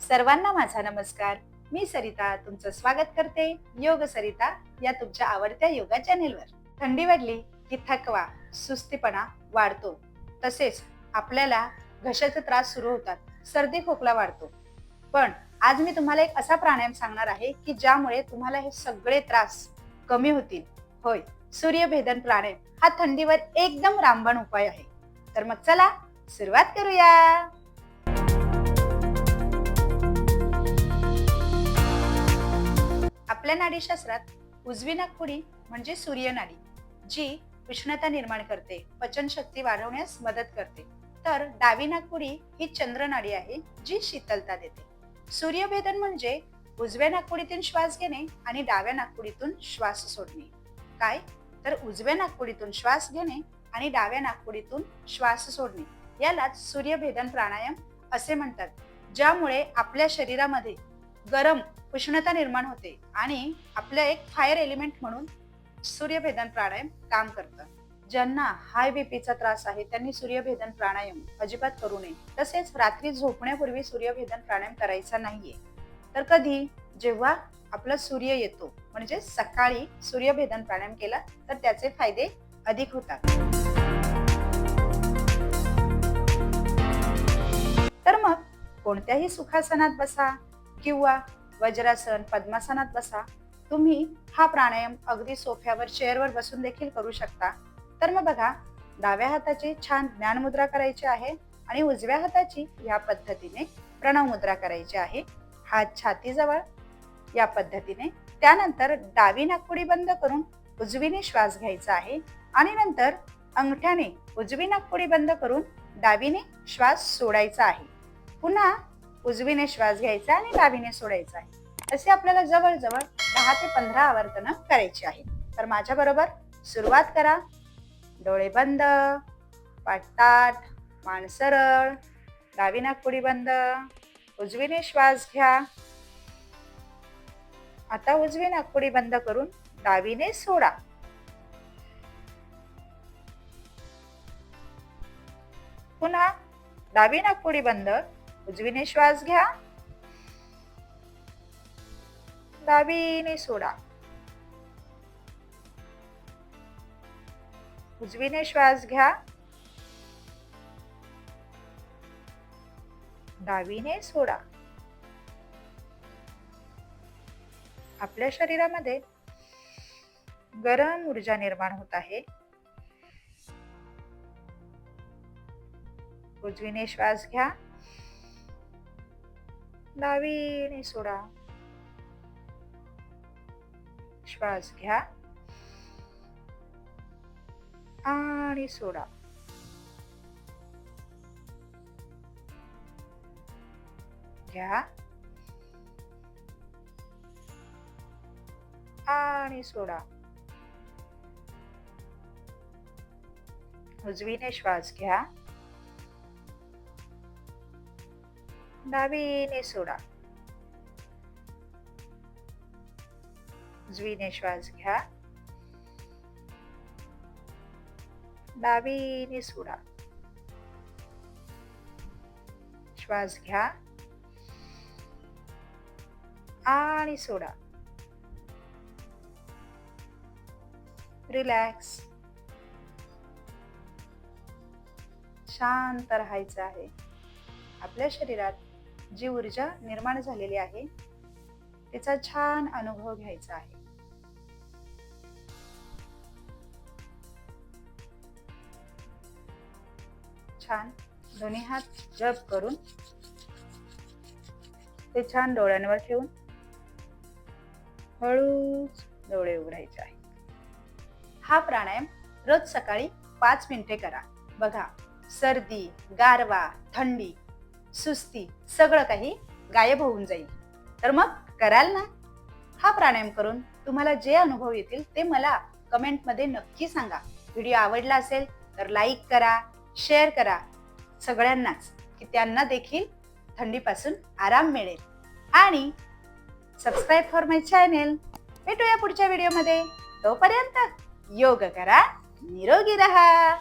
सर्वांना माझा नमस्कार. मी सरिता तुमचं स्वागत करते योग सरिता या तुमच्या आवडत्या योगा चॅनेलवर. थंडी वाढली की थकवा, सुस्तीपणा वाढतो. तसेच आपल्याला घशाचे त्रास सुरू होतात, सर्दी खोकला वाढतो. पण आज मी तुम्हाला एक असा प्राणायाम सांगणार आहे की ज्यामुळे तुम्हाला हे सगळे त्रास कमी होतील. होय, सूर्यभेदन प्राणायाम हा थंडीवर एकदम रामबाण उपाय आहे. तर मग चला सुरुवात करूया. आपल्या नाडीशास्त्रात उजवी नाकपुडी म्हणजे सूर्यनाडी, जी उष्णता निर्माण करते, पचनशक्ती वाढवण्यास मदत करते. तर डावी नाकपुडी ही चंद्रनाडी आहे, जी शीतलता देते. सूर्यभेदन म्हणजे उजव्या नाकपुडीतून श्वास घेणे आणि डाव्या नाकपुडीतून श्वास सोडणे. काय तर उजव्या नाकपुडीतून श्वास घेणे आणि डाव्या नाकपुडीतून श्वास सोडणे यालाच सूर्यभेदन प्राणायाम असे म्हणतात. ज्यामुळे आपल्या शरीरामध्ये गरम उष्णता निर्माण होते आणि आपलं एक फायर एलिमेंट म्हणून सूर्यभेदन प्राणायाम काम करतं. ज्यांना हाय बीपीचा त्रास आहे त्यांनी सूर्यभेदन प्राणायाम अजिबात करू नये. तसेच रात्री झोपण्यापूर्वी सूर्यभेदन प्राणायाम करायचा नाहीये. तर कधी जेव्हा आपला सूर्य येतो म्हणजे सकाळी सूर्यभेदन प्राणायाम केला तर त्याचे फायदे अधिक होतात. तर मग कोणत्याही सुखासनात बसा किंवा वज्रासन, पद्मासनात बसा. तुम्ही हा प्राणायाम अगदी सोफ्यावर, चेअरवर बसून देखील करू शकता. तर मग बघा, डाव्या हाताची छान ज्ञान मुद्रा करायची आहे आणि उजव्या हाताची या पद्धतीने प्रणव मुद्रा करायची आहे. हात छातीजवळ या पद्धतीने. त्यानंतर डावी नाकपुडी बंद करून उजवीने श्वास घ्यायचा आहे आणि नंतर अंगठ्याने उजवी नाकपुडी बंद करून डावीने श्वास सोडायचा आहे. पुन्हा उजवीने श्वास घ्यायचा आणि डावीने सोडायचा आहे. असे आपल्याला जवळजवळ 10 ते 15 आवर्तन करायची आहे. तर माझ्या बरोबर सुरुवात करा. डोळे बंद, पाठ ताठ, मान सरळ, डावी नाकपुडी बंद, उजवीने श्वास घ्या. आता उजवी नाकपुडी बंद करून डावीने सोडा. पुन्हा डावी नाकपुडी बंद, उजवीने श्वास घ्या, डावीने सोडा. उजवीने श्वास घ्या, डावीने सोडा. आपल्या शरीरामध्ये गरम ऊर्जा निर्माण होत आहे. उजवीने श्वास घ्या, डावीने सोडा. श्वास घ्या आणि सोडा. घ्या आणि सोडा. उजवीने श्वास घ्या, डावीने सोडा. उजवीने श्वास घ्या, डावीने सोडा. श्वास घ्या आणि सोडा. रिलॅक्स. शांत राहायचं आहे. आपल्या शरीरात जी ऊर्जा निर्माण झालेली आहे तिचा छान अनुभव घ्यायचा आहे. छान दोन्ही हात जप करून ते छान डोळ्यांवर ठेवून हळूच डोळे उघडायचे आहे. हा प्राणायाम रोज सकाळी 5 मिनिटे करा. बघा, सर्दी, गारवा, थंडी, सुस्ती सगळं काही गायब होऊन जाईल. तर मग कराल ना? हा प्राणायाम करून तुम्हाला जे अनुभव येतील ते मला कमेंटमध्ये नक्की सांगा. व्हिडिओ आवडला असेल तर लाईक करा, शेअर करा सगळ्यांनाच, की त्यांना देखील थंडीपासून आराम मिळेल. आणि सबस्क्राईब फॉर माय चॅनेल. भेटूया पुढच्या व्हिडिओमध्ये. तोपर्यंत योग करा, निरोगी रहा.